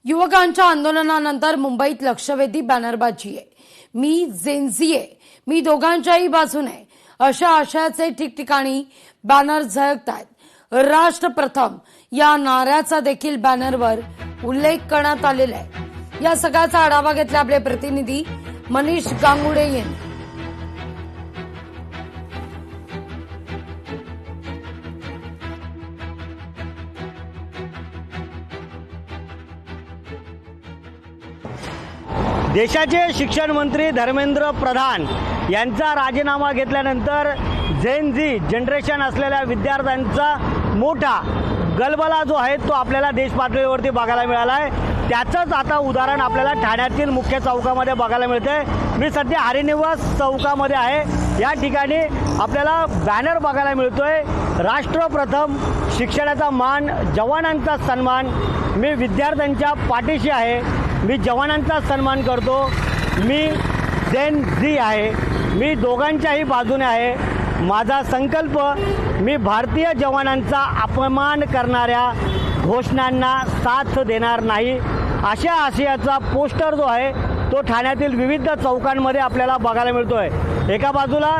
युवकांच्या आंदोलनानंतर मुंबईत लक्षवेधी बॅनरबाजी आहे। मी जेनझी आहे, मी दोघांच्याही बाजूने अशा आशयाचे ठिकठिकाणी बॅनर झळकतात। राष्ट्र प्रथम या नाऱ्याचा देखील बॅनरवर उल्लेख करण्यात आलेला आहे। या सगळ्याचा आढावा घेतला आपले प्रतिनिधी मनीष गांगुडे यांनी। देशाचे शिक्षण मंत्री धर्मेंद्र प्रधान यांचा राजीनामा घेतल्यानंतर जेन झी जनरेशन असलेल्या विद्यार्थ्यांचा मोठा गलबला जो आहे तो आपल्याला देश पातळीवरती बघायला मिळाला आहे। त्याचंच आता उदाहरण आपल्याला ठाण्यातील मुख्य चौकामध्ये बघायला मिळते। मी सध्या हरिनिवास चौकामध्ये आहे। या ठिकाणी आपल्याला बॅनर बघायला मिळतोय, राष्ट्र प्रथम, शिक्षणाचा मान, जवानांचा सन्मान, मी विद्यार्थ्यांच्या पाठीशी आहे, मी जवानांचा सन्मान करतो, मी जेन झी आहे, मी दोघांच्याही बाजूने आहे, माझा संकल्प, मी भारतीय जवानांचा अपमान करणाऱ्या घोषणांना साथ देणार नाही, अशा आशयाचा पोस्टर जो आहे तो ठाण्यातील विविध चौकांमध्ये आपल्याला बघायला मिळतोय। एका बाजूला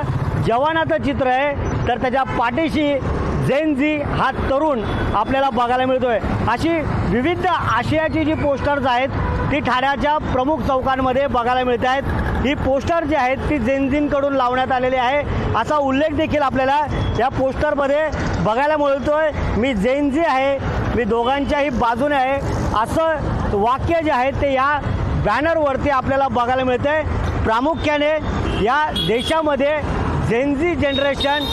जवानाचं चित्र आहे तर त्याच्या पाठीशी जेन झी हा तरुण आपल्याला बघायला मिळतोय। अशी विविध आशयाची जी पोस्टर्स आहेत ती ठाण्याच्या प्रमुख चौकांमध्ये बघायला मिळत आहेत। ही पोस्टर जी आहेत ती जेन झींकडून लावण्यात आलेली आहे असा उल्लेख देखील आपल्याला या पोस्टरमध्ये बघायला मिळतोय। मी जेन झी आहे, मी दोघांच्याही बाजूने आहे, असं वाक्य जे आहे ते या बॅनरवरती आपल्याला बघायला मिळतंय। प्रामुख्याने या देशामध्ये जेन झी जनरेशन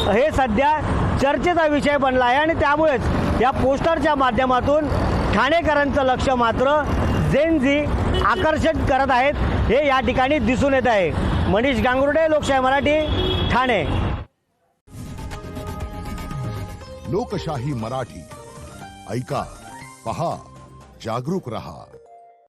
हे सध्या चर्चेचा विषय बनला आहे आणि त्यामुळेच या पोस्टरच्या माध्यमातून ठाणेकरांचं लक्ष मात्र जेन झी आकर्षित करत आहेत हे या ठिकाणी दिसून येत आहे। मनीष गांगुर्डे, लोकशाही मराठी, ठाणे। लोकशाही मराठी ऐका, पहा, जागरूक रहा।